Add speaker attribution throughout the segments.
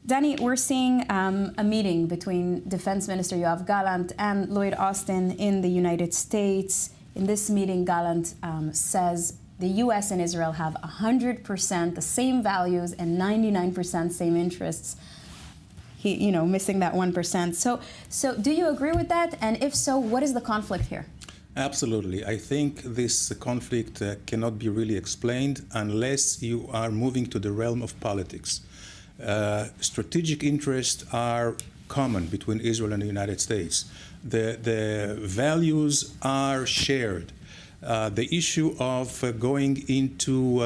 Speaker 1: Danny, we're seeing a meeting between Defense Minister Yoav Gallant and Lloyd Austin in the United States. In this meeting, Gallant says the U.S. and Israel have 100% the same values and 99% same interests. He, missing that 1%. So do you agree with that? And if so, what is the conflict here?
Speaker 2: Absolutely. I think this conflict cannot be really explained unless you are moving to the realm of politics. Strategic interests are common between Israel and the United States. The values are shared. The issue of going into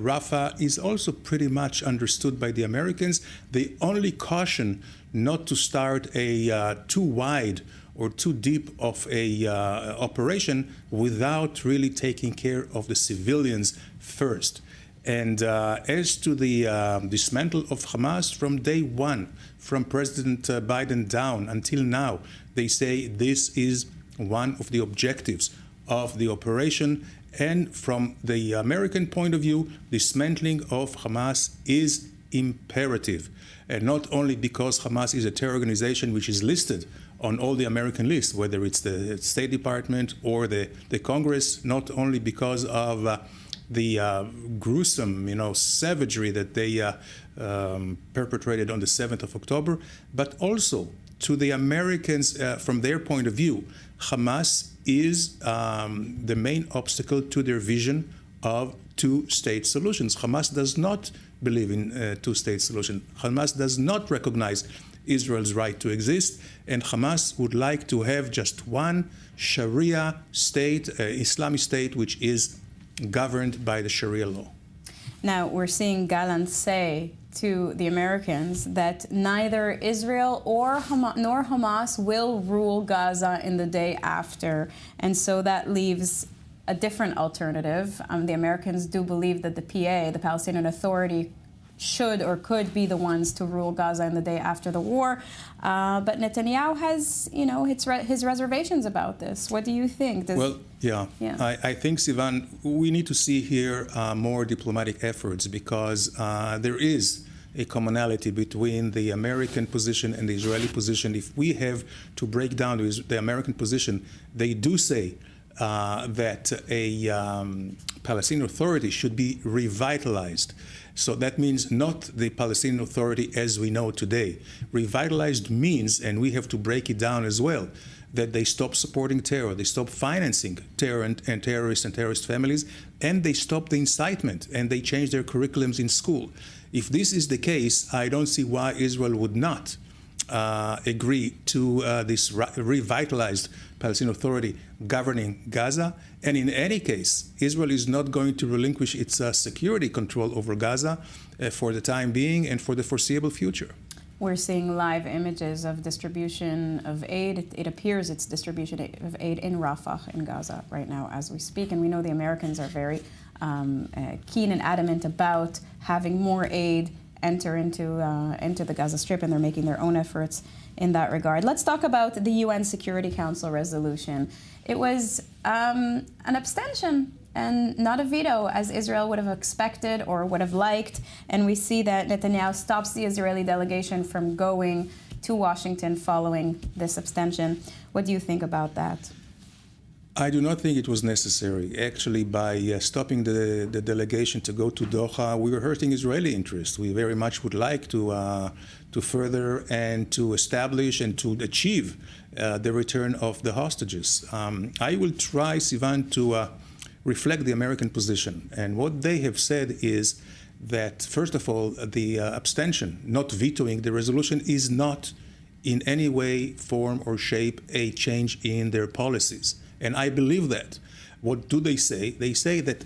Speaker 2: Rafah is also pretty much understood by the Americans. They only caution not to start a too wide or too deep of a operation without really taking care of the civilians first. And as to the dismantle of Hamas, from day one, from President Biden down until now, they say this is one of the objectives of the operation. And from the American point of view, dismantling of Hamas is imperative. And not only because Hamas is a terror organization which is listed on all the American lists, whether it's the State Department or the Congress, not only because of the gruesome, savagery that they perpetrated on the 7th of October, but also to the Americans, from their point of view, Hamas is the main obstacle to their vision of two-state solutions. Hamas does not believe in two-state solution. Hamas does not recognize Israel's right to exist, and Hamas would like to have just one Sharia state, Islamic state, which is governed by the Sharia law.
Speaker 1: Now, we're seeing Gallant say to the Americans that neither Israel nor Hamas will rule Gaza in the day after. And so that leaves a different alternative. The Americans do believe that the PA, the Palestinian Authority, should or could be the ones to rule Gaza in the day after the war. But Netanyahu has, his reservations about this. What do you think?
Speaker 2: I think, Sivan, we need to see here more diplomatic efforts, because there is a commonality between the American position and the Israeli position. If we have to break down the American position, they do say that a Palestinian Authority should be revitalized. So that means not the Palestinian Authority as we know today. Revitalized means, and we have to break it down as well, that they stop supporting terror, they stop financing terror and terrorists and terrorist families, and they stop the incitement, and they change their curriculums in school. If this is the case, I don't see why Israel would not agree to this revitalized Palestinian Authority governing Gaza. And in any case, Israel is not going to relinquish its security control over Gaza for the time being and for the foreseeable future.
Speaker 1: We're seeing live images of distribution of aid. It appears it's distribution of aid in Rafah in Gaza right now as we speak. And we know the Americans are very keen and adamant about having more aid enter into the Gaza Strip, and they're making their own efforts in that regard. Let's talk about the UN Security Council resolution. It was an abstention and not a veto, as Israel would have expected or would have liked. And we see that Netanyahu stops the Israeli delegation from going to Washington following this abstention. What do you think about that?
Speaker 2: I do not think it was necessary. Actually, by stopping the delegation to go to Doha, we were hurting Israeli interests. We very much would like to further and to establish and to achieve the return of the hostages. I will try, Sivan, to reflect the American position. And what they have said is that, first of all, the abstention, not vetoing the resolution, is not in any way, form, or shape a change in their policies. And I believe that. What do they say? They say that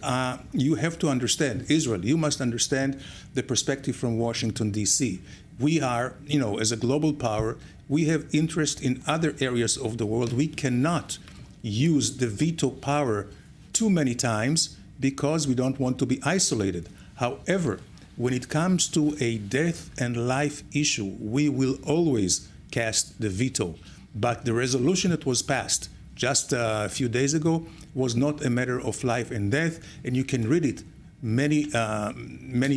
Speaker 2: you have to understand, Israel, you must understand the perspective from Washington, D.C. We are, as a global power, we have interest in other areas of the world. We cannot use the veto power too many times because we don't want to be isolated. However, when it comes to a death and life issue, we will always cast the veto. But the resolution that was passed just a few days ago was not a matter of life and death, and you can read it many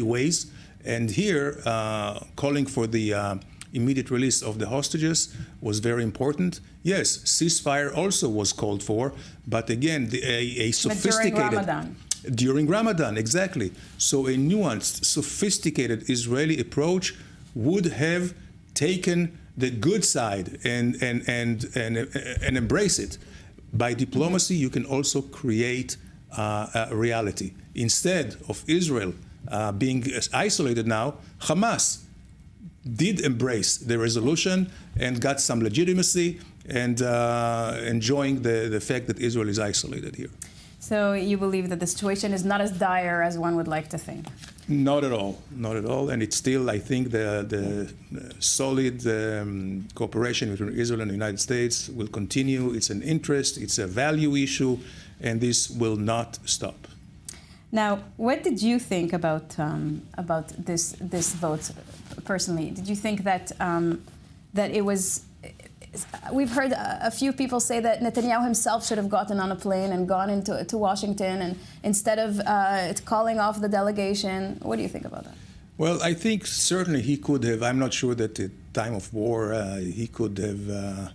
Speaker 2: ways. And here, calling for the immediate release of the hostages was very important. Yes, ceasefire also was called for, but again, a sophisticated...
Speaker 1: But during Ramadan.
Speaker 2: During Ramadan, exactly. So a nuanced, sophisticated Israeli approach would have taken the good side and embrace it. By diplomacy, you can also create a reality. Instead of Israel being isolated now, Hamas did embrace the resolution and got some legitimacy and enjoying the fact that Israel is isolated here.
Speaker 1: So you believe that the situation is not as dire as one would like to think?
Speaker 2: Not at all, not at all. And it's still, I think, the solid cooperation between Israel and the United States will continue. It's an interest, it's a value issue, and this will not stop.
Speaker 1: Now, what did you think about this vote personally? Did you think that that it was? We've heard a few people say that Netanyahu himself should have gotten on a plane and gone to Washington, and instead of calling off the delegation. What do you think about that?
Speaker 2: Well, I think certainly he could have. I'm not sure that at time of war he could have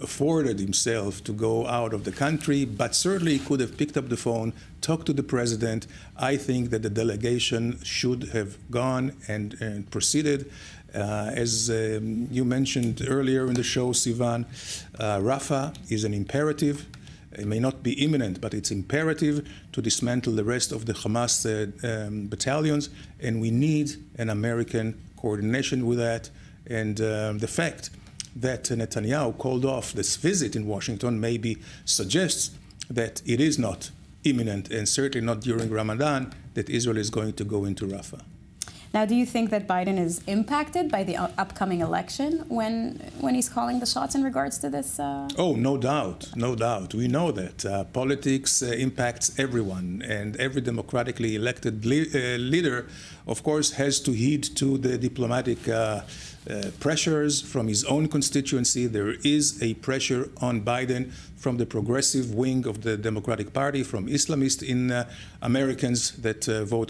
Speaker 2: afforded himself to go out of the country, but certainly he could have picked up the phone, talked to the president. I think that the delegation should have gone and proceeded. As you mentioned earlier in the show, Sivan, Rafah is an imperative. It may not be imminent, but it's imperative to dismantle the rest of the Hamas battalions, and we need an American coordination with that. And the fact that Netanyahu called off this visit in Washington maybe suggests that it is not imminent, and certainly not during Ramadan, that Israel is going to go into Rafah.
Speaker 1: Now, do you think that Biden is impacted by the upcoming election when he's calling the shots in regards to this?
Speaker 2: Oh, no doubt, no doubt. We know that politics impacts everyone, and every democratically elected leader, of course, has to heed to the diplomatic pressures from his own constituency. There is a pressure on Biden from the progressive wing of the Democratic Party, from Islamists in Americans that vote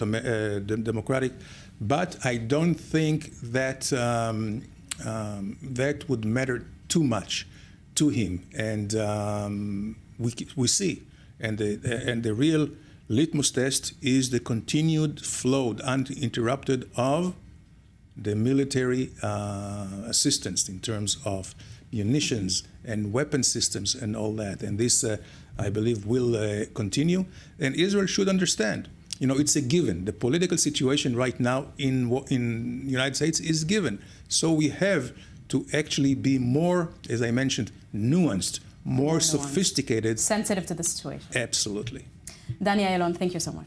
Speaker 2: Democratic. But I don't think that that would matter too much to him. And we see, and the real litmus test is the continued flow, uninterrupted, of the military assistance in terms of munitions and weapon systems and all that. And this, I believe, will continue. And Israel should understand. You know, it's a given. The political situation right now in the United States is given. So we have to actually be more, as I mentioned, nuanced, more sophisticated.
Speaker 1: Sensitive to the situation.
Speaker 2: Absolutely.
Speaker 1: Danny Ayalon, thank you so much.